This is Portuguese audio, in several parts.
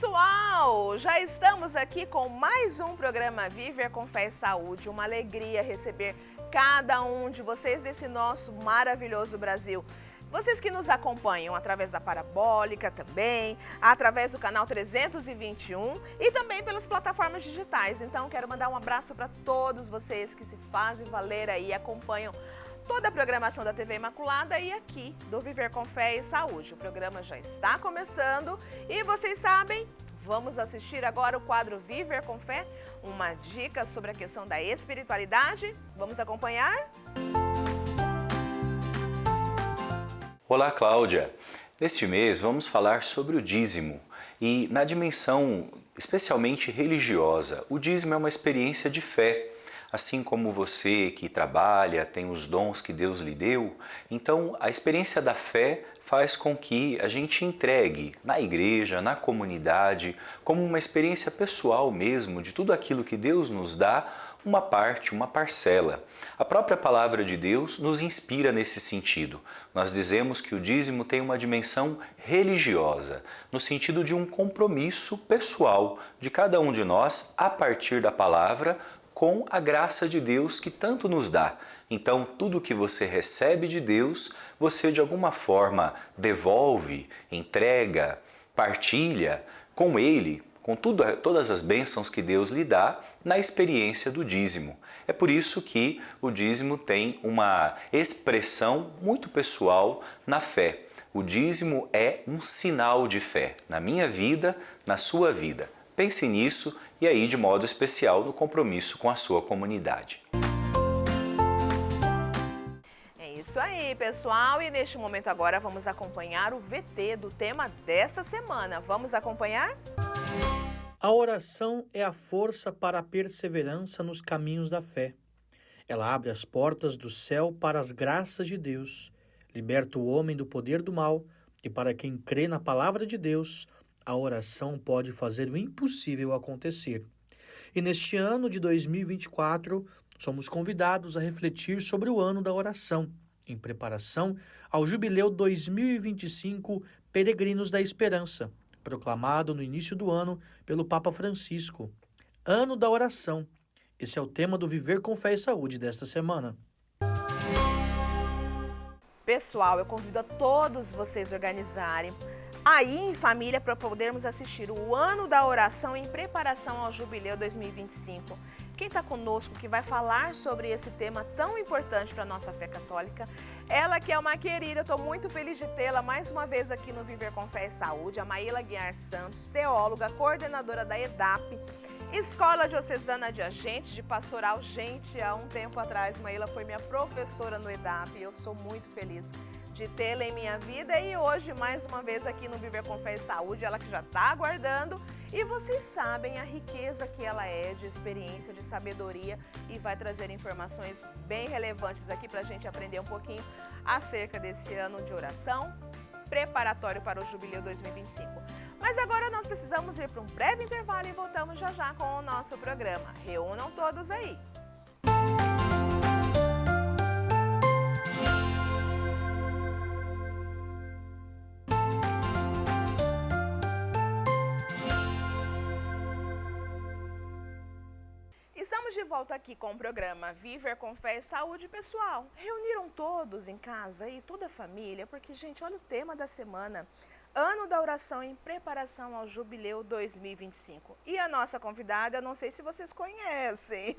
Pessoal, já estamos aqui com mais um programa Viver com Fé e Saúde. Uma alegria receber cada um de vocês desse nosso maravilhoso Brasil. Vocês que nos acompanham através da Parabólica também, através do canal 321 e também pelas plataformas digitais. Então, quero mandar um abraço para todos vocês que se fazem valer aí e acompanham toda a programação da TV Imaculada e aqui do Viver com Fé e Saúde. O programa já está começando e vocês sabem, vamos assistir agora o quadro Viver com Fé, uma dica sobre a questão da espiritualidade. Vamos acompanhar? Olá, Cláudia! Neste mês vamos falar sobre o dízimo e na dimensão especialmente religiosa. O dízimo é uma experiência de fé. Assim como você que trabalha, tem os dons que Deus lhe deu, então a experiência da fé faz com que a gente entregue na igreja, na comunidade, como uma experiência pessoal mesmo de tudo aquilo que Deus nos dá, uma parte, uma parcela. A própria palavra de Deus nos inspira nesse sentido. Nós dizemos que o dízimo tem uma dimensão religiosa, no sentido de um compromisso pessoal de cada um de nós a partir da palavra, com a graça de Deus que tanto nos dá. Então, tudo que você recebe de Deus, você de alguma forma devolve, entrega, partilha com Ele, com todas as bênçãos que Deus lhe dá na experiência do dízimo. É por isso que o dízimo tem uma expressão muito pessoal na fé. O dízimo é um sinal de fé na minha vida, na sua vida. Pense nisso e aí, de modo especial, no compromisso com a sua comunidade. É isso aí, pessoal. E neste momento agora vamos acompanhar o VT do tema dessa semana. Vamos acompanhar? A oração é a força para a perseverança nos caminhos da fé. Ela abre as portas do céu para as graças de Deus, liberta o homem do poder do mal e para quem crê na palavra de Deus, a oração pode fazer o impossível acontecer. E neste ano de 2024, somos convidados a refletir sobre o ano da oração, em preparação ao Jubileu 2025 Peregrinos da Esperança, proclamado no início do ano pelo Papa Francisco. Ano da Oração. Esse é o tema do Viver com Fé e Saúde desta semana. Pessoal, eu convido a todos vocês a organizarem aí em família para podermos assistir o Ano da Oração em preparação ao Jubileu 2025. Quem está conosco, que vai falar sobre esse tema tão importante para a nossa fé católica, ela que é uma querida, eu estou muito feliz de tê-la mais uma vez aqui no Viver com Fé e Saúde, a Maíla Guiar Santos, teóloga, coordenadora da EDAP, Escola Diocesana de Agentes de Pastoral. Gente, há um tempo atrás, Maíla foi minha professora no EDAP e eu sou muito feliz de tê-la em minha vida e hoje mais uma vez aqui no Viver com Fé e Saúde, ela que já está aguardando e vocês sabem a riqueza que ela é de experiência, de sabedoria e vai trazer informações bem relevantes aqui para a gente aprender um pouquinho acerca desse ano de oração preparatório para o Jubileu 2025. Mas agora nós precisamos ir para um breve intervalo e voltamos já já com o nosso programa. Reúnam todos aí! Estamos de volta aqui com o programa Viver com Fé e Saúde. Pessoal, reuniram todos em casa aí, toda a família, porque, gente, olha o tema da semana. Ano da Oração em preparação ao Jubileu 2025. E a nossa convidada, não sei se vocês conhecem,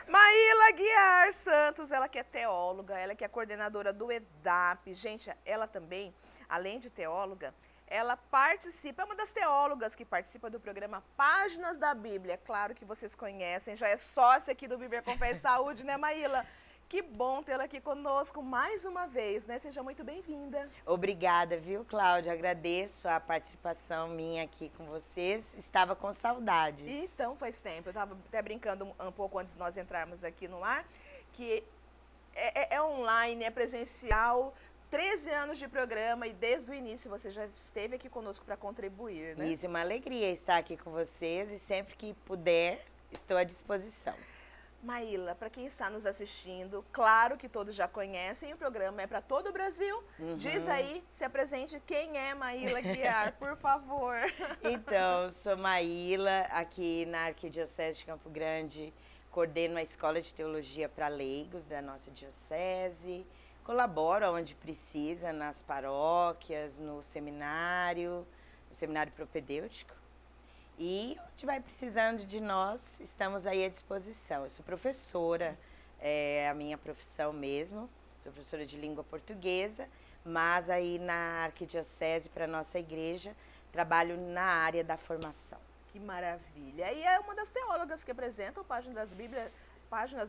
Maíla Guiar Santos, ela que é teóloga, ela que é coordenadora do EDAP. Gente, ela também, além de teóloga, ela participa, é uma das teólogas que participa do programa Páginas da Bíblia. Claro que vocês conhecem, já é sócia aqui do Viver com Fé e Saúde, né, Maíla? Que bom tê-la aqui conosco mais uma vez, né? Seja muito bem-vinda. Obrigada, viu, Cláudia? Agradeço a participação minha aqui com vocês. Estava com saudades. Então, faz tempo. Eu estava até brincando um pouco antes de nós entrarmos aqui no ar, que é online, é presencial, 13 anos de programa e desde o início você já esteve aqui conosco para contribuir, né? Isso, é uma alegria estar aqui com vocês e sempre que puder, estou à disposição. Maíla, para quem está nos assistindo, claro que todos já conhecem, o programa é para todo o Brasil. Diz aí, se apresente, quem é Maíla Guiar, por favor. Então, sou Maíla, aqui na Arquidiocese de Campo Grande, coordeno a Escola de Teologia para Leigos da nossa diocese, colaboro onde precisa, nas paróquias, no seminário propedêutico. E onde vai precisando de nós, estamos aí à disposição. Eu sou professora, é a minha profissão mesmo, sou professora de língua portuguesa, mas aí na Arquidiocese, para a nossa igreja, trabalho na área da formação. Que maravilha. E é uma das teólogas que apresentam páginas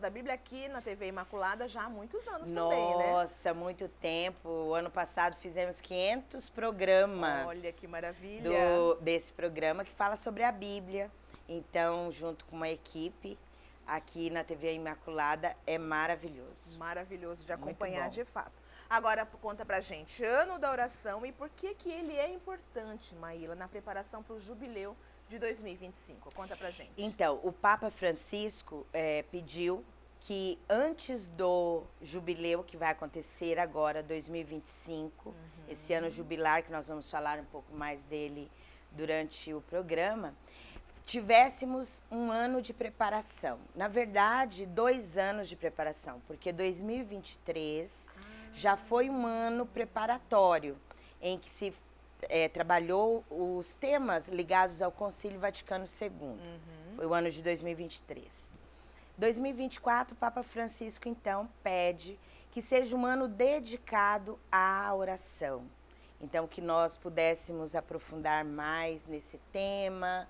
da Bíblia aqui na TV Imaculada já há muitos anos também, né? Nossa, muito tempo. O ano passado fizemos 500 programas. Olha que maravilha. Desse programa que fala sobre a Bíblia. Então, junto com uma equipe aqui na TV Imaculada, é maravilhoso. Maravilhoso de acompanhar de fato. Agora, conta pra gente, ano da oração e por que ele é importante, Maíla, na preparação para o jubileu de 2025. Conta pra gente. Então, o Papa Francisco pediu que antes do jubileu que vai acontecer agora, 2025, esse ano jubilar, que nós vamos falar um pouco mais dele durante o programa, tivéssemos um ano de preparação. Na verdade, 2 anos de preparação, porque 2023 já foi um ano preparatório, em que se trabalhou os temas ligados ao Concílio Vaticano II. Foi o ano de 2023. 2024, o Papa Francisco, então, pede que seja um ano dedicado à oração. Então, que nós pudéssemos aprofundar mais nesse tema,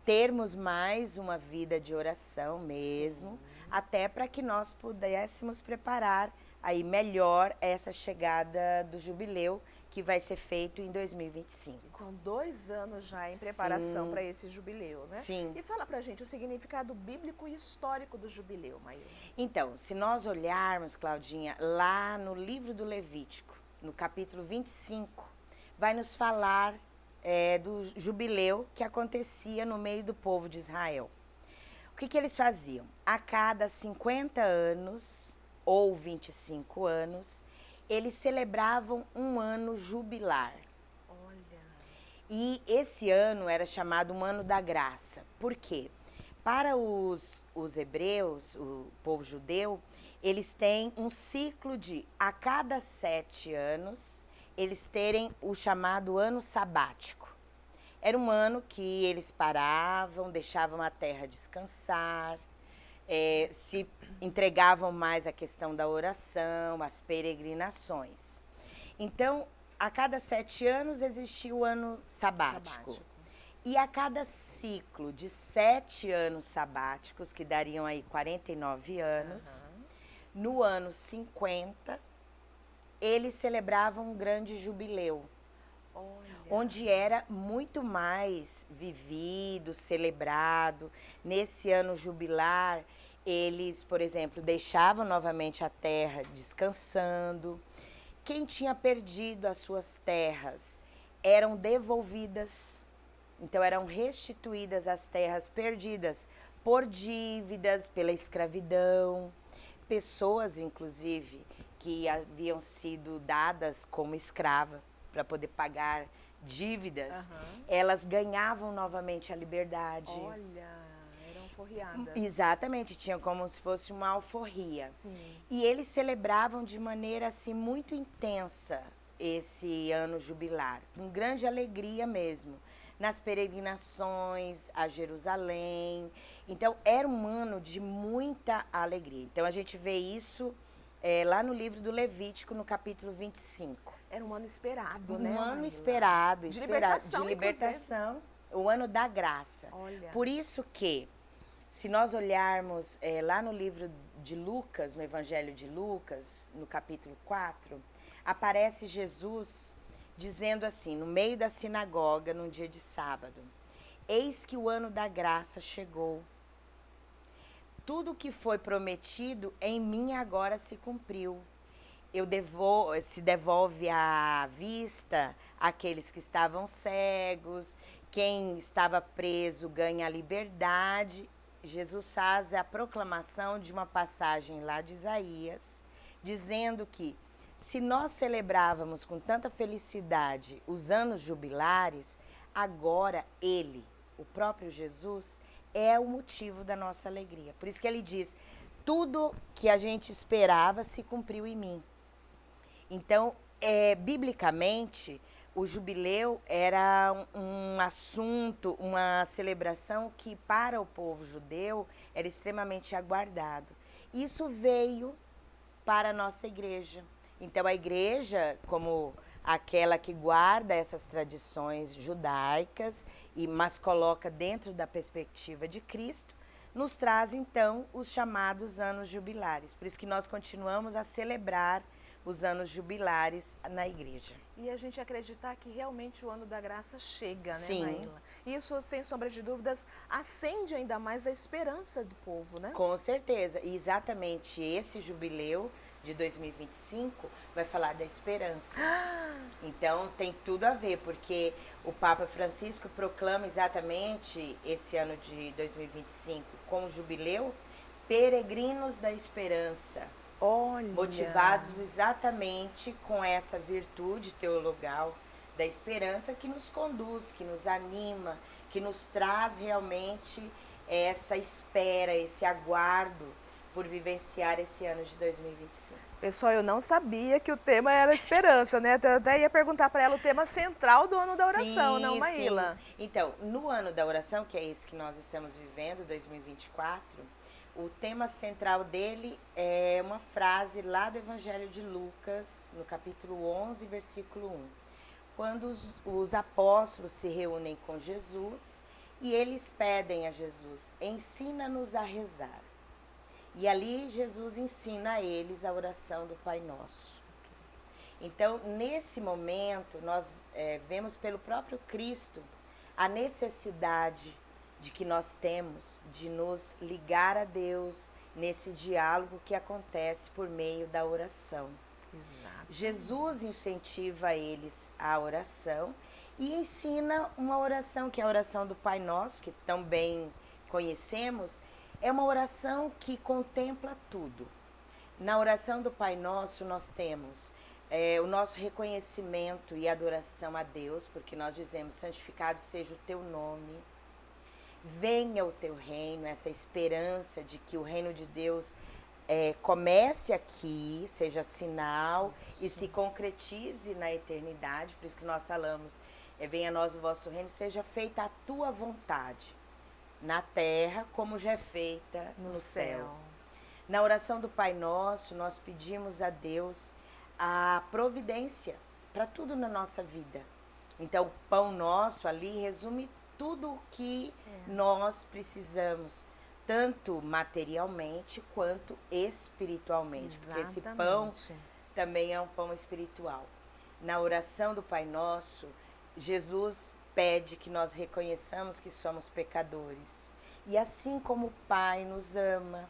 termos mais uma vida de oração mesmo, até para que nós pudéssemos preparar aí melhor essa chegada do jubileu, que vai ser feito em 2025. Então, 2 anos já em preparação para esse jubileu, né? Sim. E fala pra gente o significado bíblico e histórico do jubileu, Maíla. Então, se nós olharmos, Claudinha, lá no livro do Levítico, no capítulo 25, vai nos falar do jubileu que acontecia no meio do povo de Israel. O que eles faziam? A cada 50 anos, ou 25 anos, eles celebravam um ano jubilar. Olha. E esse ano era chamado um ano da graça. Por quê? Para os hebreus, o povo judeu, eles têm um ciclo de, a cada 7 anos, eles terem o chamado ano sabático. Era um ano que eles paravam, deixavam a terra descansar, se entregavam mais à questão da oração, às peregrinações. Então, a cada 7 anos existia o ano sabático. E a cada ciclo de 7 anos sabáticos, que dariam aí 49 anos, no ano 50, eles celebravam um grande jubileu. Olha. Onde era muito mais vivido, celebrado. Nesse ano jubilar, eles, por exemplo, deixavam novamente a terra descansando. Quem tinha perdido as suas terras eram devolvidas. Então, eram restituídas as terras perdidas por dívidas, pela escravidão. Pessoas, inclusive, que haviam sido dadas como escrava para poder pagar dívidas, elas ganhavam novamente a liberdade. Olha, eram forreadas. Exatamente, tinham como se fosse uma alforria. Sim. E eles celebravam de maneira assim muito intensa esse ano jubilar, com grande alegria mesmo, nas peregrinações a Jerusalém. Então, era um ano de muita alegria. Então, a gente vê isso lá no livro do Levítico, no capítulo 25. Era um ano esperado, né? Um ano Maíla? esperado, De esperado, libertação, o ano da graça. Olha. Por isso que, se nós olharmos lá no livro de Lucas, no Evangelho de Lucas, no capítulo 4, aparece Jesus dizendo assim, no meio da sinagoga, num dia de sábado: eis que o ano da graça chegou. Tudo que foi prometido em mim agora se cumpriu. Se devolve a vista àqueles que estavam cegos, quem estava preso ganha a liberdade. Jesus faz a proclamação de uma passagem lá de Isaías, dizendo que se nós celebrávamos com tanta felicidade os anos jubilares, agora ele, o próprio Jesus, é o motivo da nossa alegria. Por isso que ele diz, tudo que a gente esperava se cumpriu em mim. Então, biblicamente, o jubileu era um assunto, uma celebração que para o povo judeu era extremamente aguardado. Isso veio para a nossa igreja. Então, a igreja, como aquela que guarda essas tradições judaicas, mas coloca dentro da perspectiva de Cristo, nos traz, então, os chamados anos jubilares. Por isso que nós continuamos a celebrar os anos jubilares na igreja. E a gente acreditar que realmente o ano da graça chega, né, Sim. Maíla? Isso, sem sombra de dúvidas, acende ainda mais a esperança do povo, né? Com certeza. E exatamente esse jubileu de 2025 vai falar da esperança. Então tem tudo a ver, porque o Papa Francisco proclama exatamente esse ano de 2025 como jubileu peregrinos da esperança. Olha! Motivados exatamente com essa virtude teologal da esperança que nos conduz, que nos anima, que nos traz realmente essa espera, esse aguardo por vivenciar esse ano de 2025. Pessoal, eu não sabia que o tema era esperança, né? Eu até ia perguntar para ela o tema central do ano da oração, não, Maíla? Sim. Então, no ano da oração, que é esse que nós estamos vivendo, 2024, o tema central dele é uma frase lá do Evangelho de Lucas, no capítulo 11, versículo 1. Quando os apóstolos se reúnem com Jesus e eles pedem a Jesus, ensina-nos a rezar. E ali Jesus ensina a eles a oração do Pai Nosso. Então, nesse momento, nós vemos pelo próprio Cristo a necessidade de que nós temos de nos ligar a Deus nesse diálogo que acontece por meio da oração. Exato. Jesus incentiva eles a oração e ensina uma oração, que é a oração do Pai Nosso, que tão bem conhecemos. É uma oração que contempla tudo. Na oração do Pai Nosso nós temos o nosso reconhecimento e adoração a Deus, porque nós dizemos, santificado seja o teu nome, venha o teu reino, essa esperança de que o reino de Deus comece aqui, seja sinal e se concretize na eternidade. Por isso que nós falamos, venha a nós o vosso reino, seja feita a tua vontade, na terra como já é feita no céu. Na oração do Pai Nosso, nós pedimos a Deus a providência para tudo na nossa vida. Então, o pão nosso ali resume tudo o que nós precisamos, tanto materialmente quanto espiritualmente. Exatamente. Porque esse pão também é um pão espiritual. Na oração do Pai Nosso, Jesus pede que nós reconheçamos que somos pecadores. E assim como o Pai nos ama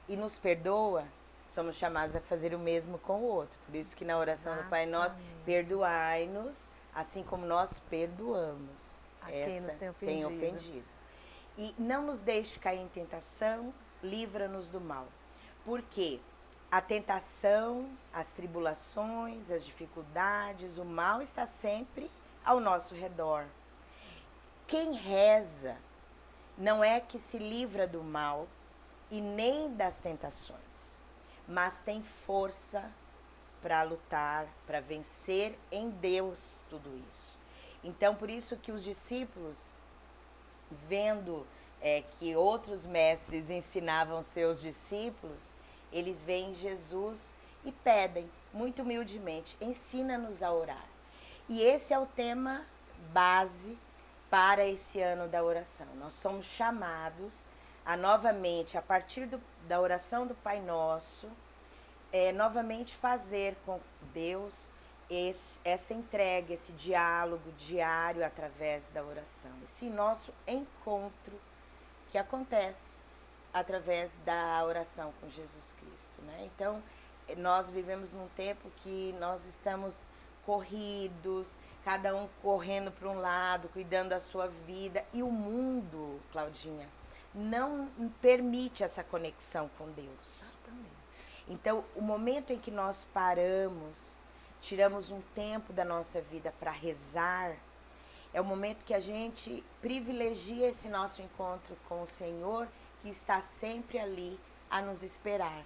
e nos perdoa, somos chamados a fazer o mesmo com o outro. Por isso que na oração do Pai Nosso, perdoai-nos, assim como nós perdoamos a quem nos tem ofendido. E não nos deixe cair em tentação, livra-nos do mal. Porque a tentação, as tribulações, as dificuldades, o mal está sempre ao nosso redor. Quem reza não é que se livra do mal e nem das tentações, mas tem força para lutar, para vencer em Deus tudo isso. Então, por isso que os discípulos, vendo que outros mestres ensinavam seus discípulos, eles veem Jesus e pedem, muito humildemente, ensina-nos a orar. E esse é o tema base para esse ano da oração. Nós somos chamados a novamente, a partir da oração do Pai Nosso, novamente fazer com Deus essa entrega, esse diálogo diário através da oração. Esse nosso encontro que acontece através da oração com Jesus Cristo, né? Então, nós vivemos num tempo que nós estamos corridos, cada um correndo para um lado, cuidando da sua vida. E o mundo, Claudinha, não permite essa conexão com Deus. Exatamente. Então, o momento em que nós paramos, tiramos um tempo da nossa vida para rezar, é o momento que a gente privilegia esse nosso encontro com o Senhor, que está sempre ali a nos esperar.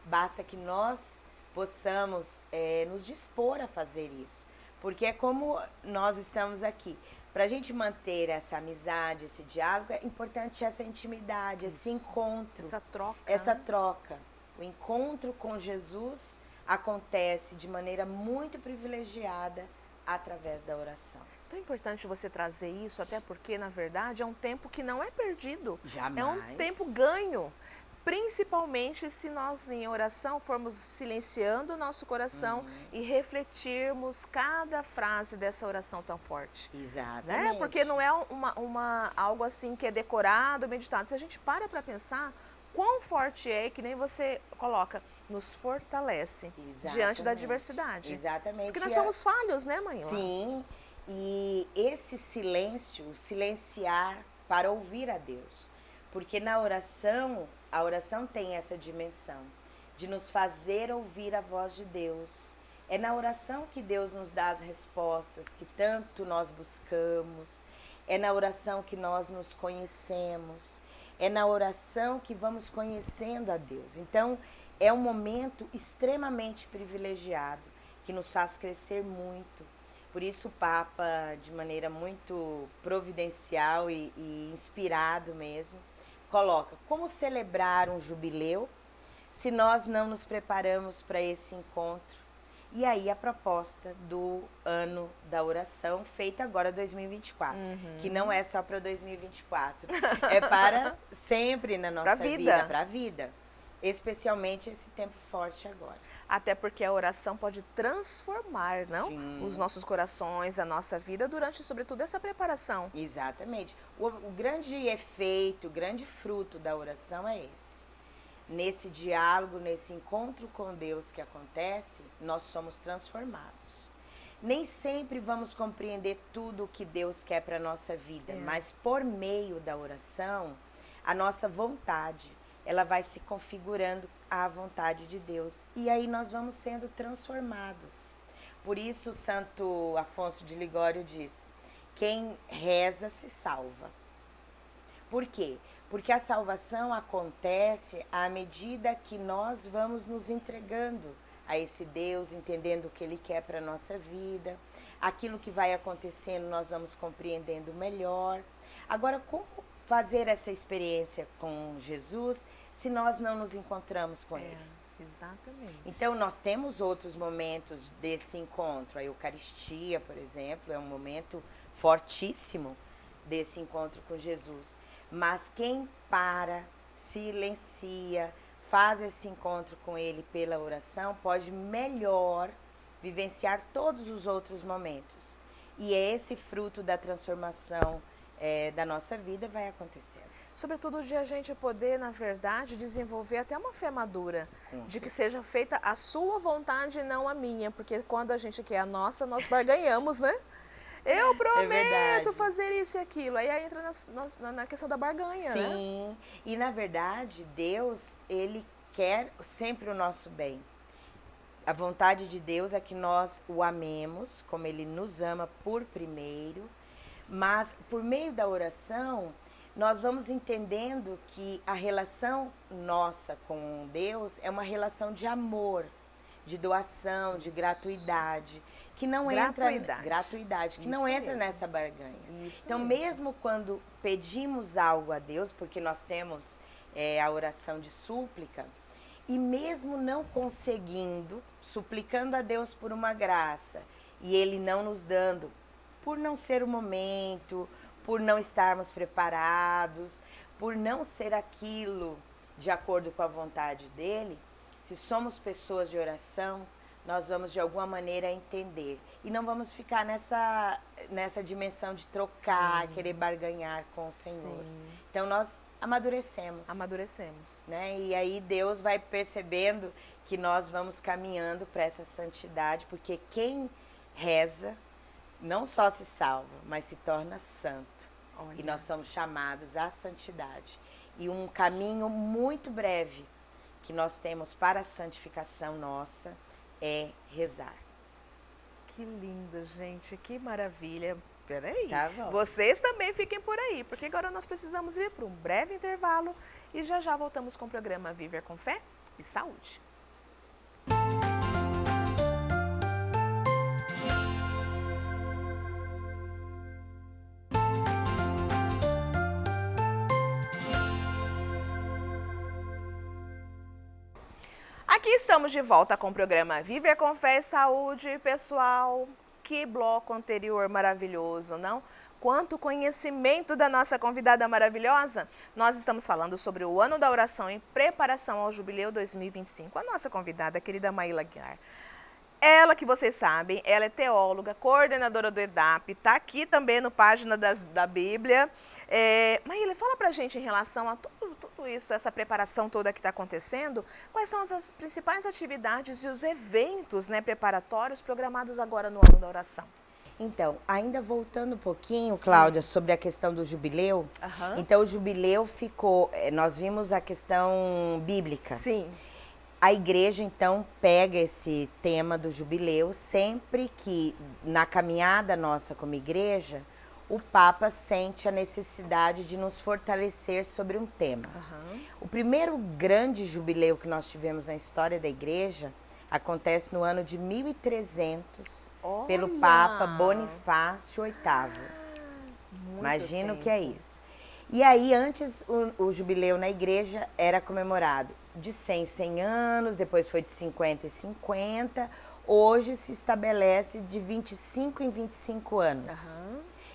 Basta que nós possamos nos dispor a fazer isso. Porque é como nós estamos aqui. Para a gente manter essa amizade, esse diálogo, é importante essa intimidade, esse encontro. Essa troca. Essa né? troca. O encontro com Jesus acontece de maneira muito privilegiada através da oração. Tão importante você trazer isso, até porque, na verdade, é um tempo que não é perdido. Jamais. É um tempo ganho. Principalmente se nós, em oração, formos silenciando o nosso coração e refletirmos cada frase dessa oração tão forte. Exatamente. Né? Porque não é algo assim que é decorado, meditado. Se a gente para pensar, quão forte é, que nem você coloca, nos fortalece diante da Exatamente. adversidade. Exatamente. Porque nós somos falhos, né, mãe? Sim, e esse silêncio, silenciar para ouvir a Deus. Porque na oração, a oração tem essa dimensão de nos fazer ouvir a voz de Deus. É na oração que Deus nos dá as respostas que tanto nós buscamos. É na oração que nós nos conhecemos. É na oração que vamos conhecendo a Deus. Então, é um momento extremamente privilegiado, que nos faz crescer muito. Por isso o Papa, de maneira muito providencial e inspirado mesmo, coloca como celebrar um jubileu se nós não nos preparamos para esse encontro. E aí a proposta do ano da oração, feita agora 2024, que não é só para 2024, é para sempre na nossa vida, para a vida. Especialmente esse tempo forte agora. Até porque a oração pode transformar, não? Sim. Os nossos corações, a nossa vida, durante, sobretudo, essa preparação. Exatamente. O grande efeito, o grande fruto da oração é esse. Nesse diálogo, nesse encontro com Deus que acontece, nós somos transformados. Nem sempre vamos compreender tudo o que Deus quer para a nossa vida, mas por meio da oração, a nossa vontade, ela vai se configurando à vontade de Deus. E aí nós vamos sendo transformados. Por isso, Santo Afonso de Ligório diz, quem reza se salva. Por quê? Porque a salvação acontece à medida que nós vamos nos entregando a esse Deus, entendendo o que Ele quer para a nossa vida. Aquilo que vai acontecendo, nós vamos compreendendo melhor. Agora, como fazer essa experiência com Jesus se nós não nos encontramos com Ele? Exatamente. Então, nós temos outros momentos desse encontro. A Eucaristia, por exemplo, é um momento fortíssimo desse encontro com Jesus. Mas quem para, silencia, faz esse encontro com Ele pela oração, pode melhor vivenciar todos os outros momentos. E é esse fruto da transformação da nossa vida vai acontecer. Sobretudo de a gente poder, na verdade, desenvolver até uma fé madura, de que seja feita a sua vontade e não a minha, porque quando a gente quer a nossa, nós barganhamos, né? Eu prometo fazer isso e aquilo, aí entra na questão da barganha, né? Sim, e na verdade, Deus, Ele quer sempre o nosso bem. A vontade de Deus é que nós o amemos, como Ele nos ama por primeiro, mas por meio da oração, nós vamos entendendo que a relação nossa com Deus é uma relação de amor, de doação, de gratuidade, que não gratuidade, que não entra nessa barganha. Então, mesmo quando pedimos algo a Deus, porque nós temos a oração de súplica, e mesmo não conseguindo, suplicando a Deus por uma graça, e Ele não nos dando, por não ser o momento, por não estarmos preparados, por não ser aquilo de acordo com a vontade dEle, se somos pessoas de oração, nós vamos de alguma maneira entender. E não vamos ficar nessa dimensão de trocar, querer barganhar com o Senhor. Sim. Então nós amadurecemos. Né? E aí Deus vai percebendo que nós vamos caminhando para essa santidade, porque quem reza não só se salva, mas se torna santo. Olha. E nós somos chamados à santidade. E um caminho muito breve que nós temos para a santificação nossa é rezar. Que lindo, gente, que maravilha. Peraí, Tá bom. vocês também fiquem por aí, porque agora nós precisamos ir para um breve intervalo e já já voltamos com o programa Viver com Fé e Saúde. Aqui estamos de volta com o programa Viver com Fé e Saúde. Pessoal, que bloco anterior maravilhoso, não? Quanto conhecimento da nossa convidada maravilhosa. Nós estamos falando sobre o ano da oração em preparação ao Jubileu 2025. A nossa convidada, a querida Maíla Aguiar. Ela, que vocês sabem, ela é teóloga, coordenadora do EDAP, está aqui também no Página da Bíblia. Maíla, fala pra gente em relação a tudo isso, essa preparação toda que está acontecendo, quais são as principais atividades e os eventos, né, preparatórios programados agora no ano da oração? Então, ainda voltando um pouquinho, Cláudia, sobre a questão do jubileu. Então, o jubileu ficou, nós vimos a questão bíblica. Sim. A igreja, então, pega esse tema do jubileu sempre que, na caminhada nossa como igreja, o Papa sente a necessidade de nos fortalecer sobre um tema. O primeiro grande jubileu que nós tivemos na história da igreja acontece no ano de 1300, pelo Papa Bonifácio VIII. Imagina o que é isso. E aí, antes, o jubileu na igreja era comemorado de 100 em 100 anos, depois foi de 50 em 50, hoje se estabelece de 25 em 25 anos.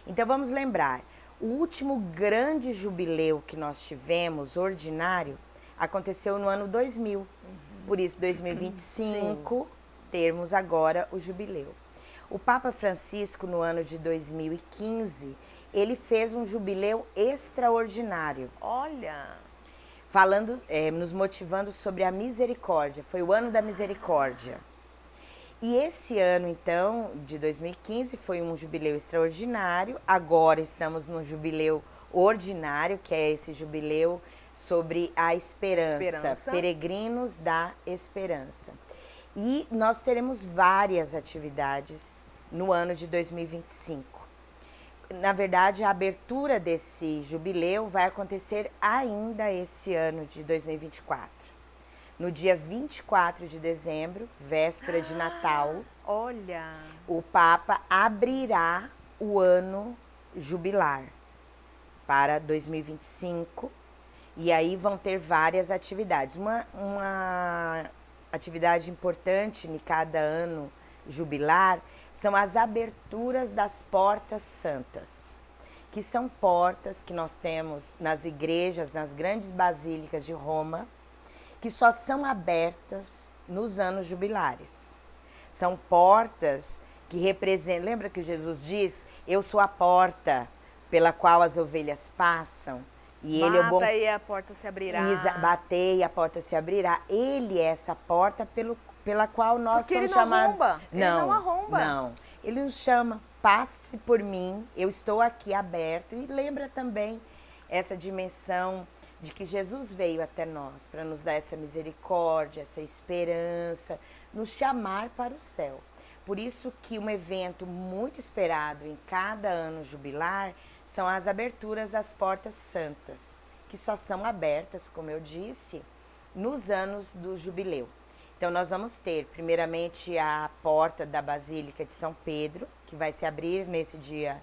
Então, vamos lembrar, o último grande jubileu que nós tivemos, ordinário, aconteceu no ano 2000. Por isso, 2025, termos agora o jubileu. O Papa Francisco, no ano de 2015, ele fez um jubileu extraordinário. Olha! Falando, nos motivando sobre a misericórdia. Foi o ano da misericórdia. E esse ano, então, de 2015, foi um jubileu extraordinário. Agora estamos no jubileu ordinário, que é esse jubileu sobre a esperança. Peregrinos da Esperança. E nós teremos várias atividades no ano de 2025. Na verdade, a abertura desse jubileu vai acontecer ainda esse ano de 2024. No dia 24 de dezembro, véspera de Natal, olha, o Papa abrirá o ano jubilar para 2025. E aí vão ter várias atividades. Uma atividade importante em cada ano jubilar são as aberturas das portas santas, que são portas que nós temos nas igrejas, nas grandes basílicas de Roma, que só são abertas nos anos jubilares. São portas que representam, lembra que Jesus diz, eu sou a porta pela qual as ovelhas passam? E ele é o bom... Bata e a porta se abrirá. Bater e a porta se abrirá. Ele é essa porta pela qual nós porque somos chamados. Arromba. Ele não arromba. Não. Ele nos chama, passe por mim, eu estou aqui aberto. E lembra também essa dimensão de que Jesus veio até nós para nos dar essa misericórdia, essa esperança, nos chamar para o céu. Por isso que um evento muito esperado em cada ano jubilar são as aberturas das portas santas, que só são abertas, como eu disse, nos anos do jubileu. Então, nós vamos ter, primeiramente, a porta da Basílica de São Pedro, que vai se abrir nesse dia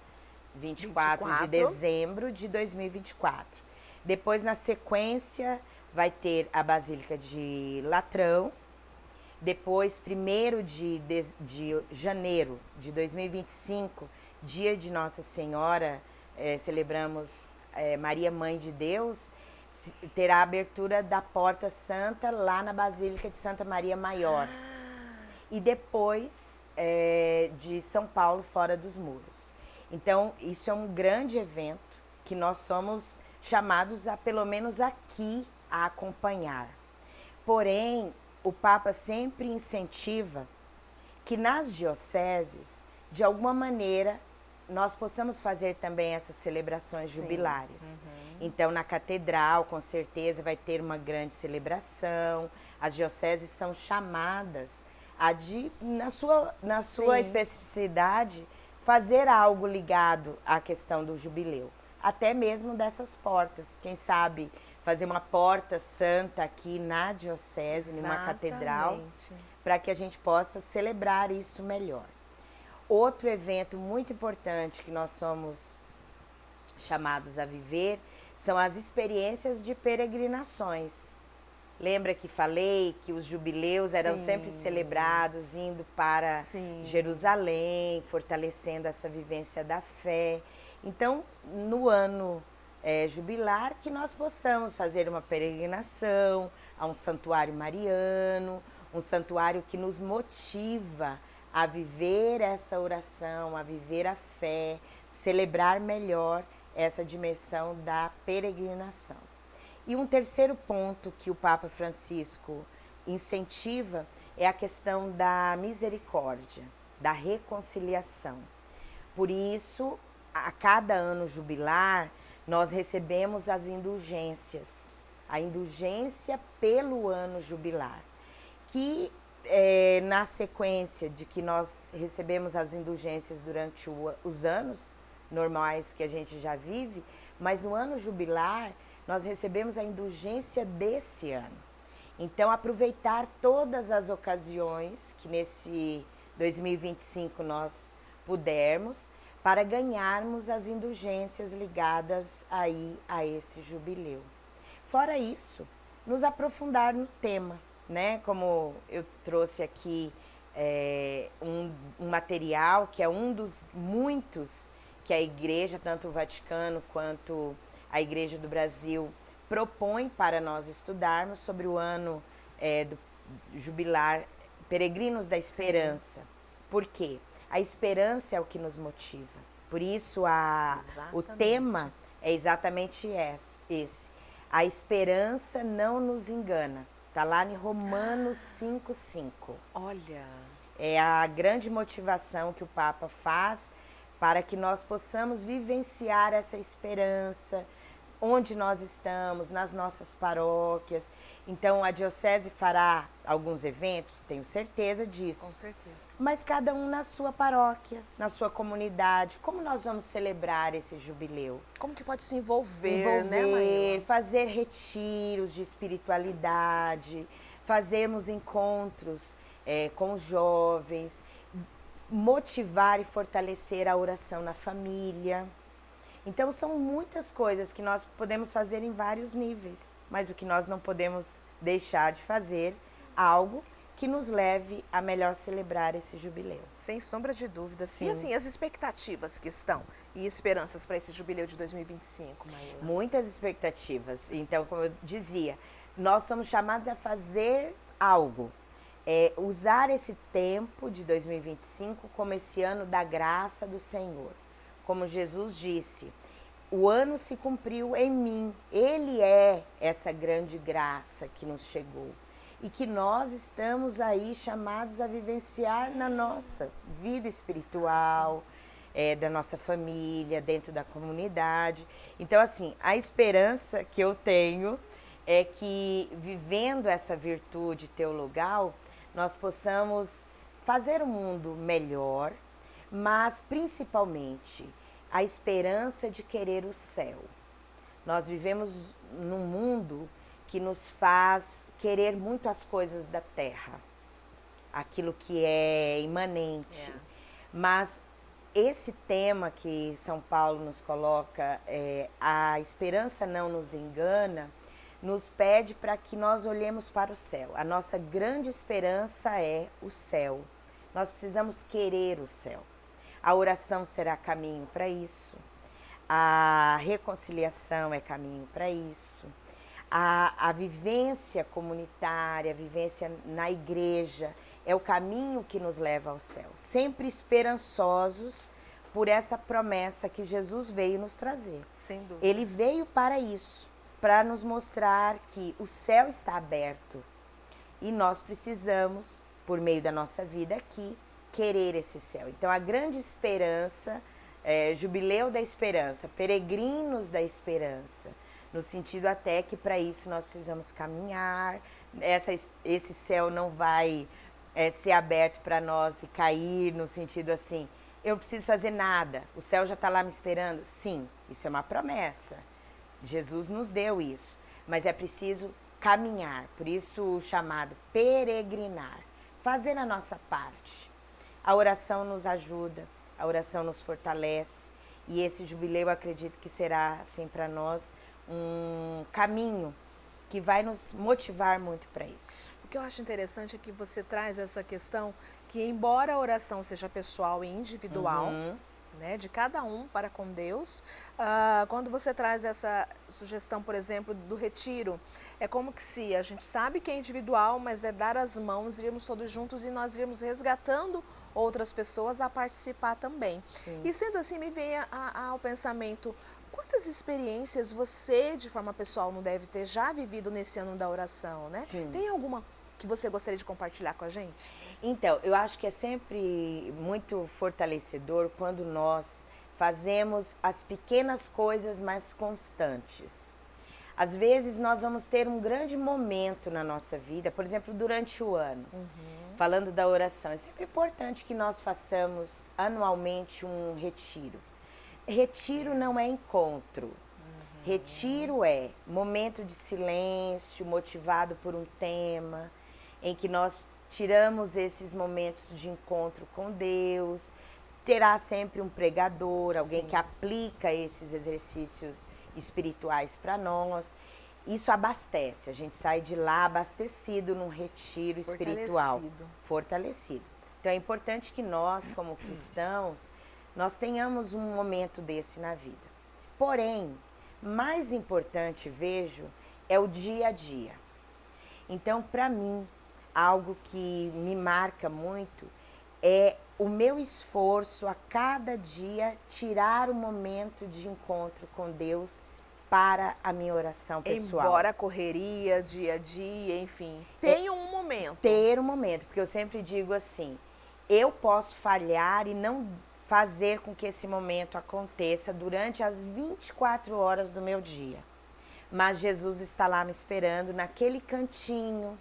24 de dezembro de 2024. Depois, na sequência, vai ter a Basílica de Latrão. Depois, 1º de janeiro de 2025, dia de Nossa Senhora, celebramos Maria Mãe de Deus, terá a abertura da Porta Santa lá na Basílica de Santa Maria Maior. E depois de São Paulo, fora dos muros. Então, isso é um grande evento que nós somos chamados a, pelo menos aqui, a acompanhar. Porém, o Papa sempre incentiva que nas dioceses, de alguma maneira, nós possamos fazer também essas celebrações jubilares. Então, na catedral, com certeza, vai ter uma grande celebração. As dioceses são chamadas a, na sua especificidade, fazer algo ligado à questão do jubileu. Até mesmo dessas portas. Quem sabe fazer uma porta santa aqui na diocese, numa catedral, para que a gente possa celebrar isso melhor. Outro evento muito importante que nós somos chamados a viver são as experiências de peregrinações. Lembra que falei que os jubileus eram sempre celebrados indo para Jerusalém, fortalecendo essa vivência da fé. Então, no ano jubilar, que nós possamos fazer uma peregrinação a um santuário mariano, um santuário que nos motiva a viver essa oração, a viver a fé, celebrar melhor essa dimensão da peregrinação. E um terceiro ponto que o Papa Francisco incentiva é a questão da misericórdia, da reconciliação. Por isso, a cada ano jubilar, nós recebemos as indulgências, a indulgência pelo ano jubilar, que na sequência de que nós recebemos as indulgências durante os anos normais que a gente já vive, mas no ano jubilar nós recebemos a indulgência desse ano. Então, aproveitar todas as ocasiões que nesse 2025 nós pudermos, para ganharmos as indulgências ligadas aí a esse jubileu. Fora isso, nos aprofundar no tema, né? Como eu trouxe aqui um material que é um dos muitos que a Igreja, tanto o Vaticano quanto a Igreja do Brasil, propõe para nós estudarmos sobre o ano do jubilar Peregrinos da Esperança. Por quê? A esperança é o que nos motiva. Por isso, o tema é exatamente esse. A esperança não nos engana. Está lá em Romanos 5,5. Olha! É a grande motivação que o Papa faz para que nós possamos vivenciar essa esperança onde nós estamos, nas nossas paróquias. Então, a Diocese fará alguns eventos, tenho certeza disso. Com certeza. Mas cada um na sua paróquia, na sua comunidade. Como nós vamos celebrar esse jubileu? Como que pode se envolver, né, Maíla? Fazer retiros de espiritualidade, fazermos encontros com os jovens, motivar e fortalecer a oração na família. Então, são muitas coisas que nós podemos fazer em vários níveis, mas o que nós não podemos deixar de fazer, algo que nos leve a melhor celebrar esse jubileu. Sem sombra de dúvida. Sim. E assim, as expectativas que estão e esperanças para esse jubileu de 2025, Maíla? Muitas expectativas. Então, como eu dizia, nós somos chamados a fazer algo. Usar esse tempo de 2025 como esse ano da graça do Senhor. Como Jesus disse, o ano se cumpriu em mim. Ele é essa grande graça que nos chegou. E que nós estamos aí chamados a vivenciar na nossa vida espiritual, da nossa família, dentro da comunidade. Então, assim, a esperança que eu tenho é que, vivendo essa virtude teologal, nós possamos fazer o mundo melhor, mas principalmente a esperança de querer o céu. Nós vivemos num mundo que nos faz querer muito as coisas da terra, aquilo que é imanente. Mas esse tema que São Paulo nos coloca, a esperança não nos engana, nos pede para que nós olhemos para o céu. A nossa grande esperança é o céu. Nós precisamos querer o céu. A oração será caminho para isso. A reconciliação é caminho para isso. A vivência comunitária, a vivência na igreja é o caminho que nos leva ao céu. Sempre esperançosos por essa promessa que Jesus veio nos trazer. Sem dúvida. Ele veio para isso, para nos mostrar que o céu está aberto. E nós precisamos, por meio da nossa vida aqui, querer esse céu. Então, a grande esperança, Jubileu da Esperança, Peregrinos da Esperança, no sentido até que para isso nós precisamos caminhar, esse céu não vai ser aberto para nós e cair, no sentido assim, eu não preciso fazer nada, o céu já está lá me esperando. Sim, isso é uma promessa, Jesus nos deu isso, mas é preciso caminhar, por isso o chamado peregrinar, fazer a nossa parte. A oração nos ajuda, a oração nos fortalece, e esse jubileu eu acredito que será, assim, para nós, um caminho que vai nos motivar muito para isso. O que eu acho interessante é que você traz essa questão que, embora a oração seja pessoal e individual, né, de cada um para com Deus, quando você traz essa sugestão, por exemplo, do retiro, é como que se a gente sabe que é individual, mas é dar as mãos, irmos todos juntos e nós irmos resgatando outras pessoas a participar também. Sim. E sendo assim, me vem ao pensamento, quantas experiências você, de forma pessoal, não deve ter já vivido nesse ano da oração, né? Sim. Tem alguma que você gostaria de compartilhar com a gente? Então, eu acho que é sempre muito fortalecedor quando nós fazemos as pequenas coisas mais constantes. Às vezes nós vamos ter um grande momento na nossa vida, por exemplo, durante o ano. Falando da oração, é sempre importante que nós façamos anualmente um retiro. Retiro não é encontro. Retiro é momento de silêncio, motivado por um tema, em que nós tiramos esses momentos de encontro com Deus. Terá sempre um pregador, alguém que aplica esses exercícios espirituais para nós. Isso abastece, a gente sai de lá abastecido num retiro espiritual. Fortalecido. Então é importante que nós, como cristãos, nós tenhamos um momento desse na vida. Porém, mais importante, vejo, é o dia a dia. Então, para mim, algo que me marca muito é o meu esforço a cada dia tirar um momento de encontro com Deus para a minha oração pessoal. Embora a correria, dia a dia, enfim, tenha um momento. Ter um momento, porque eu sempre digo assim, eu posso falhar e não fazer com que esse momento aconteça durante as 24 horas do meu dia. Mas Jesus está lá me esperando naquele cantinho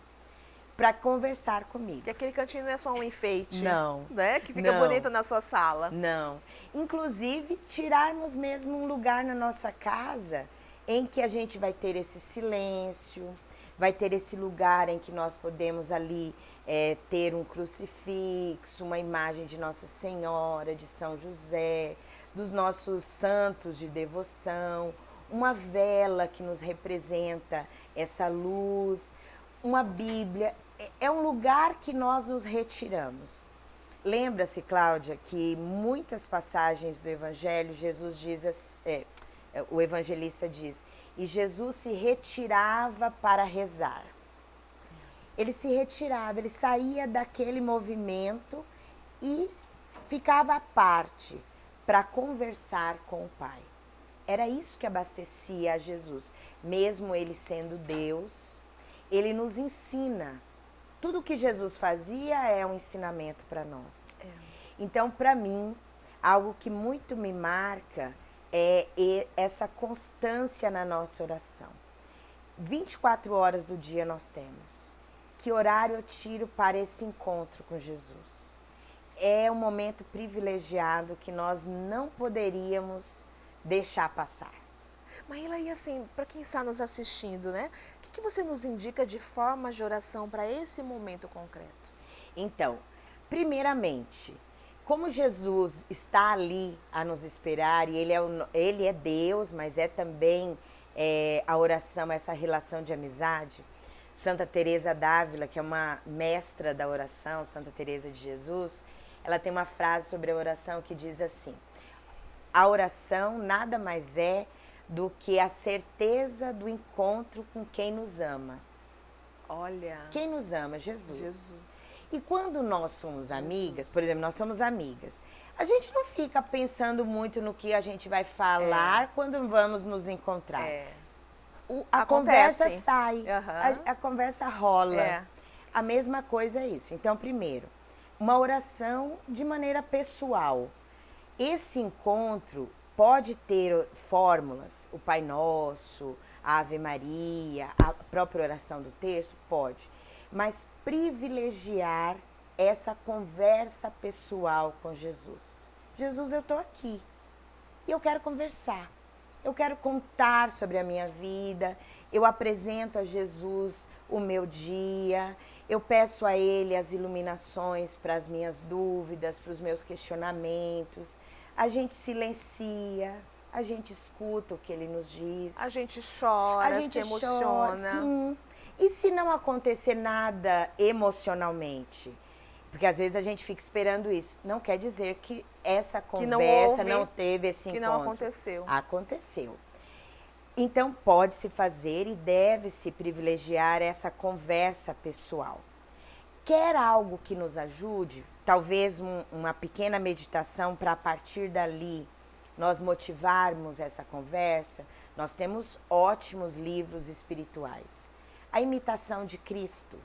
para conversar comigo. E aquele cantinho não é só um enfeite, Não. né? Que fica bonito na sua sala. Não. Inclusive, tirarmos mesmo um lugar na nossa casa em que a gente vai ter esse silêncio, vai ter esse lugar em que nós podemos ali ter um crucifixo, uma imagem de Nossa Senhora, de São José, dos nossos santos de devoção, uma vela que nos representa essa luz, uma Bíblia. É um lugar que nós nos retiramos. Lembra-se, Cláudia, que muitas passagens do Evangelho, Jesus diz, o evangelista diz, e Jesus se retirava para rezar. Ele se retirava, ele saía daquele movimento e ficava à parte para conversar com o Pai. Era isso que abastecia a Jesus. Mesmo ele sendo Deus, ele nos ensina. Tudo que Jesus fazia é um ensinamento para nós. Então, para mim, algo que muito me marca é essa constância na nossa oração. 24 horas do dia nós temos. Que horário eu tiro para esse encontro com Jesus? É um momento privilegiado que nós não poderíamos deixar passar. Maíla, e assim, para quem está nos assistindo, né? O que você nos indica de formas de oração para esse momento concreto? Então, primeiramente, como Jesus está ali a nos esperar, e ele é Deus, mas é também a oração, essa relação de amizade. Santa Teresa d'Ávila, que é uma mestra da oração, Santa Teresa de Jesus, ela tem uma frase sobre a oração que diz assim: a oração nada mais é do que a certeza do encontro com quem nos ama. Olha. Quem nos ama? Jesus. Jesus. E quando nós somos amigas, por exemplo, nós somos amigas, a gente não fica pensando muito no que a gente vai falar quando vamos nos encontrar. A conversa sai, a conversa rola. A mesma coisa é isso. Então, primeiro, uma oração de maneira pessoal. Esse encontro pode ter fórmulas, o Pai Nosso, a Ave Maria, a própria oração do terço, pode. Mas privilegiar essa conversa pessoal com Jesus. Jesus, eu estou aqui e eu quero conversar. Eu quero contar sobre a minha vida, eu apresento a Jesus o meu dia, eu peço a Ele as iluminações para as minhas dúvidas, para os meus questionamentos. A gente silencia, a gente escuta o que Ele nos diz. A gente chora, se emociona. Sim. E se não acontecer nada emocionalmente? Porque às vezes a gente fica esperando isso. Não quer dizer que essa conversa não teve esse encontro. Que não aconteceu. Aconteceu. Então pode-se fazer e deve-se privilegiar essa conversa pessoal. Quer algo que nos ajude? Talvez uma pequena meditação para a partir dali nós motivarmos essa conversa. Nós temos ótimos livros espirituais. A Imitação de Cristo.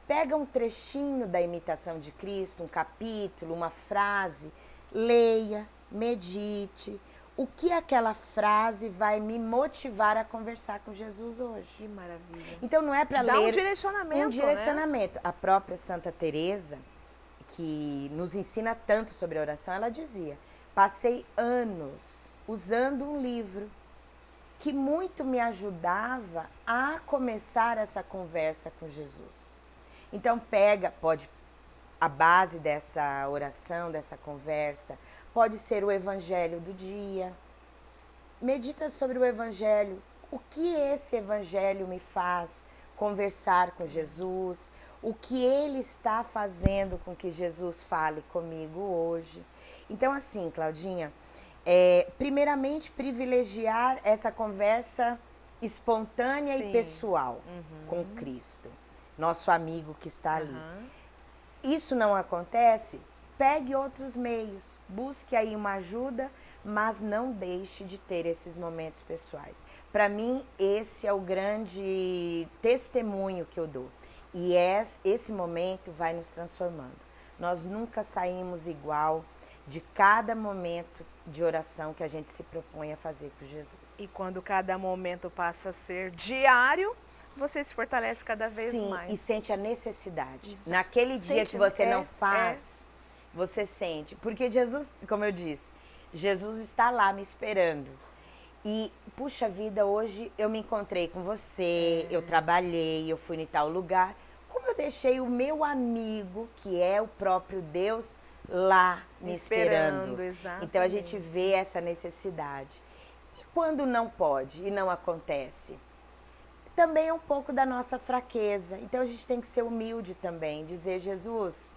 Pega um trechinho da Imitação de Cristo, um capítulo, uma frase, leia, medite. O que aquela frase vai me motivar a conversar com Jesus hoje? Que maravilha. Então não é para ler... Dá um direcionamento, Um direcionamento. Né? A própria Santa Teresa, que nos ensina tanto sobre a oração, ela dizia, passei anos usando um livro que muito me ajudava a começar essa conversa com Jesus. Então a base dessa oração, dessa conversa, pode ser o evangelho do dia. Medita sobre o evangelho. O que esse evangelho me faz conversar com Jesus? O que ele está fazendo com que Jesus fale comigo hoje? Então assim, Claudinha, primeiramente privilegiar essa conversa espontânea e pessoal com Cristo. Nosso amigo que está ali. Isso não acontece? Pegue outros meios, busque aí uma ajuda, mas não deixe de ter esses momentos pessoais. Para mim, esse é o grande testemunho que eu dou. E esse momento vai nos transformando. Nós nunca saímos igual de cada momento de oração que a gente se propõe a fazer com Jesus. E quando cada momento passa a ser diário, você se fortalece cada vez mais. E sente a necessidade. Exato. Naquele dia que você não faz, você sente. Porque Jesus, como eu disse, Jesus está lá me esperando. E, puxa vida, hoje eu me encontrei com você, eu trabalhei, eu fui em tal lugar. Como eu deixei o meu amigo, que é o próprio Deus, lá me esperando. Exatamente. Então a gente vê essa necessidade. E quando não pode e não acontece? Também é um pouco da nossa fraqueza. Então a gente tem que ser humilde também, dizer, Jesus,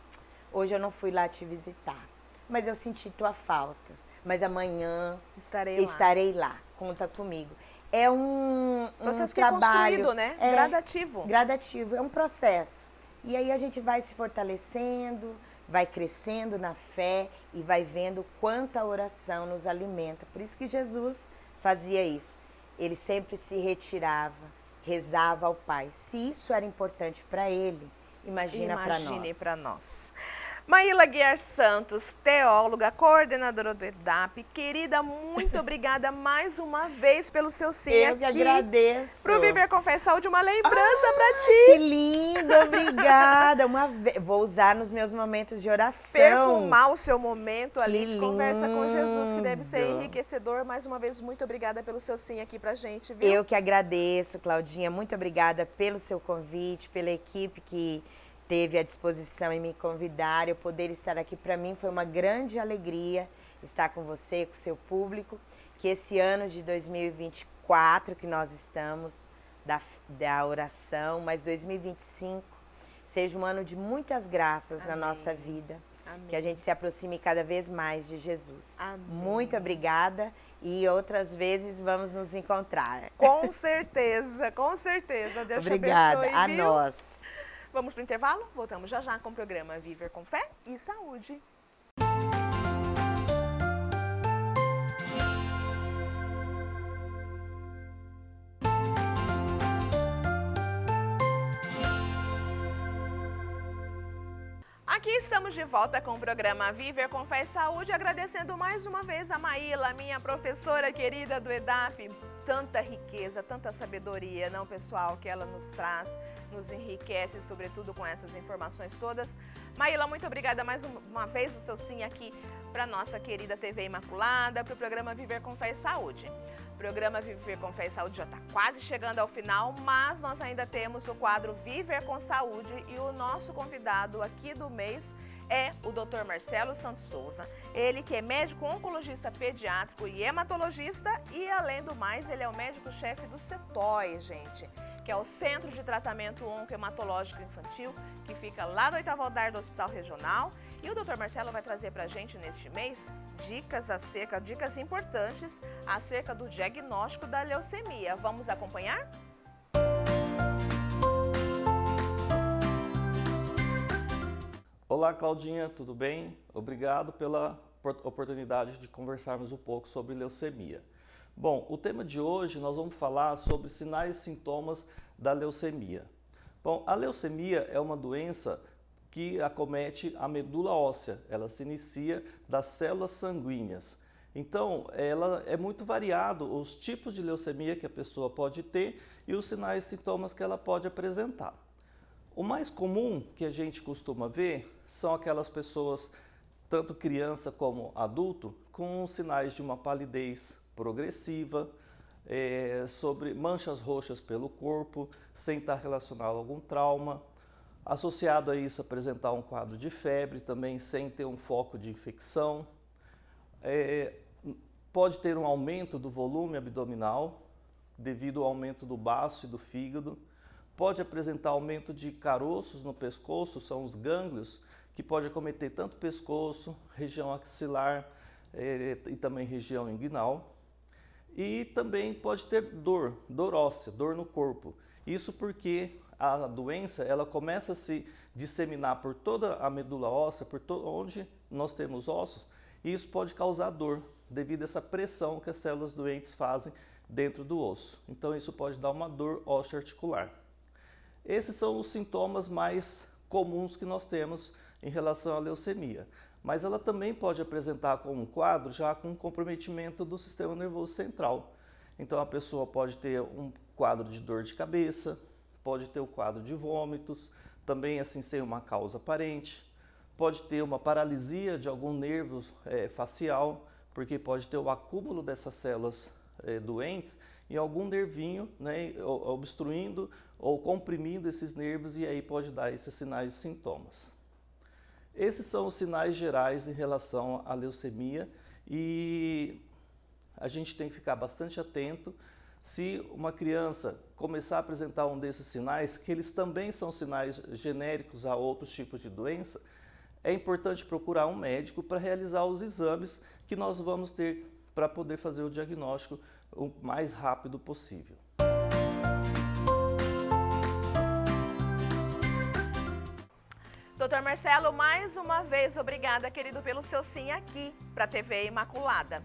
hoje eu não fui lá te visitar, mas eu senti tua falta. Mas amanhã estarei lá. Conta comigo. É um processo trabalho, que é construído, né? Gradativo. Gradativo, é um processo. E aí a gente vai se fortalecendo, vai crescendo na fé e vai vendo quanto a oração nos alimenta. Por isso que Jesus fazia isso. Ele sempre se retirava, rezava ao Pai. Se isso era importante para ele, imagine para nós. Maíla Guiar Santos, teóloga, coordenadora do EDAP. Querida, muito obrigada mais uma vez pelo seu sim Eu aqui. que agradeço. Pro Viver com Fé e Saúde, uma lembrança pra ti. Que lindo, obrigada. Vou usar nos meus momentos de oração. Perfumar o seu momento ali Que de conversa com Jesus, que lindo. deve ser enriquecedor. Mais uma vez, muito obrigada pelo seu sim aqui pra gente, viu? Eu que agradeço, Claudinha. Muito obrigada pelo seu convite, pela equipe que teve à disposição em me convidar. Eu poder estar aqui, para mim, foi uma grande alegria estar com você, com o seu público. Que esse ano de 2024, que nós estamos, da oração, mas 2025, seja um ano de muitas graças na nossa vida. Amém. Que a gente se aproxime cada vez mais de Jesus. Amém. Muito obrigada e outras vezes vamos nos encontrar. Com certeza, com certeza. Deus Obrigada, te abençoe, a viu? nós. Vamos pro intervalo? Voltamos já já com o programa Viver com Fé e Saúde. Aqui estamos de volta com o programa Viver com Fé e Saúde, agradecendo mais uma vez a Maíla, minha professora querida do EDAP. tanta riqueza, tanta sabedoria, não, pessoal, que ela nos traz, nos enriquece, sobretudo com essas informações todas. Maíla, muito obrigada mais uma vez o seu sim aqui para nossa querida TV Imaculada, para o programa Viver com Fé e Saúde. O programa Viver com Fé e Saúde já está quase chegando ao final, mas nós ainda temos o quadro Viver com Saúde e o nosso convidado aqui do mês é o Dr. Marcelo Santos Souza. Ele que é médico oncologista pediátrico e hematologista e, além do mais, ele é o médico-chefe do CETOI, gente, que é o Centro de Tratamento Oncohematológico Infantil, que fica lá no 8º andar do Hospital Regional. E o Dr. Marcelo vai trazer para a gente neste mês dicas importantes acerca do diagnóstico da leucemia. Vamos acompanhar? Olá, Claudinha, tudo bem? Obrigado pela oportunidade de conversarmos um pouco sobre leucemia. Bom, o tema de hoje nós vamos falar sobre sinais e sintomas da leucemia. Bom, a leucemia é uma doença que acomete a medula óssea. Ela se inicia das células sanguíneas. Então, ela é muito variado os tipos de leucemia que a pessoa pode ter e os sinais e sintomas que ela pode apresentar. O mais comum que a gente costuma ver são aquelas pessoas, tanto criança como adulto, com sinais de uma palidez progressiva, sobre manchas roxas pelo corpo, sem estar relacionado a algum trauma. Associado a isso, apresentar um quadro de febre, também sem ter um foco de infecção. Pode ter um aumento do volume abdominal, devido ao aumento do baço e do fígado. Pode apresentar aumento de caroços no pescoço, são os gânglios, que pode acometer tanto o pescoço, região axilar e também região inguinal. E também pode ter dor óssea, dor no corpo. Isso porque a doença ela começa a se disseminar por toda a medula óssea, onde nós temos ossos, e isso pode causar dor, devido a essa pressão que as células doentes fazem dentro do osso. Então isso pode dar uma dor osteoarticular. Esses são os sintomas mais comuns que nós temos em relação à leucemia. Mas ela também pode apresentar como um quadro já com comprometimento do sistema nervoso central. Então a pessoa pode ter um quadro de dor de cabeça, pode ter um quadro de vômitos, também assim sem uma causa aparente, pode ter uma paralisia de algum nervo facial, porque pode ter o acúmulo dessas células doentes em algum nervinho, né, obstruindo ou comprimindo esses nervos, e aí pode dar esses sinais e sintomas. Esses são os sinais gerais em relação à leucemia e a gente tem que ficar bastante atento se uma criança começar a apresentar um desses sinais, que eles também são sinais genéricos a outros tipos de doença. É importante procurar um médico para realizar os exames que nós vamos ter para poder fazer o diagnóstico o mais rápido possível. Dr. Marcelo, mais uma vez, obrigada, querido, pelo seu sim aqui para a TV Imaculada.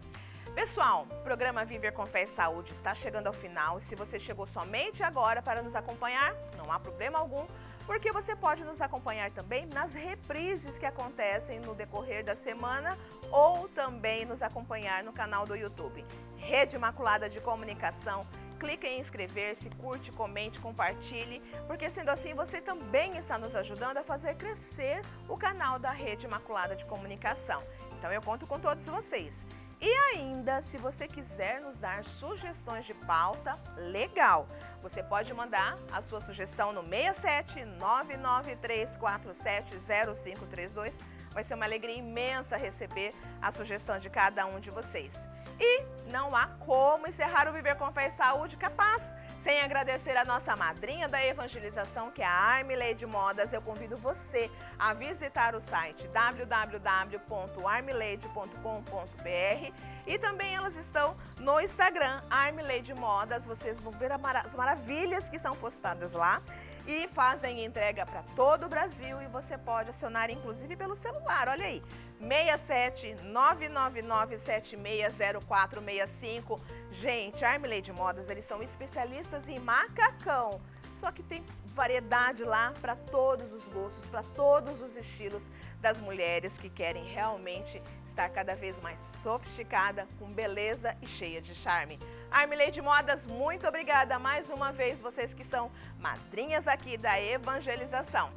Pessoal, o programa Viver com Fé e Saúde está chegando ao final. Se você chegou somente agora para nos acompanhar, não há problema algum, porque você pode nos acompanhar também nas reprises que acontecem no decorrer da semana ou também nos acompanhar no canal do YouTube. Rede Imaculada de Comunicação. Clique em inscrever-se, curte, comente, compartilhe, porque sendo assim você também está nos ajudando a fazer crescer o canal da Rede Imaculada de Comunicação. Então eu conto com todos vocês. E ainda, se você quiser nos dar sugestões de pauta, legal! Você pode mandar a sua sugestão no 67 99347 0532. Vai ser uma alegria imensa receber a sugestão de cada um de vocês. E não há como encerrar o Viver com Fé e Saúde capaz sem agradecer a nossa madrinha da evangelização, que é a Armileide Modas. Eu convido você a visitar o site www.armileide.com.br e também elas estão no Instagram, Armileide Modas. Vocês vão ver as maravilhas que são postadas lá. E fazem entrega para todo o Brasil e você pode acionar inclusive pelo celular, olha aí, 67 999 760465. Gente, a Armileide Modas, eles são especialistas em macacão. só que tem variedade lá para todos os gostos, para todos os estilos das mulheres que querem realmente estar cada vez mais sofisticada, com beleza e cheia de charme. Armileide Modas, muito obrigada mais uma vez, vocês que são madrinhas aqui da evangelização.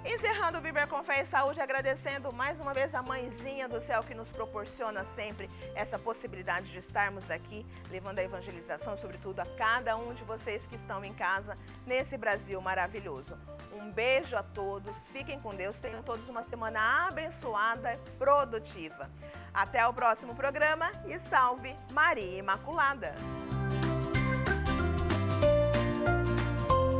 Encerrando o Viver com Fé e Saúde, agradecendo mais uma vez a Mãezinha do Céu que nos proporciona sempre essa possibilidade de estarmos aqui, levando a evangelização, sobretudo a cada um de vocês que estão em casa, nesse Brasil maravilhoso. Um beijo a todos, fiquem com Deus, tenham todos uma semana abençoada e produtiva. Até o próximo programa e salve Maria Imaculada!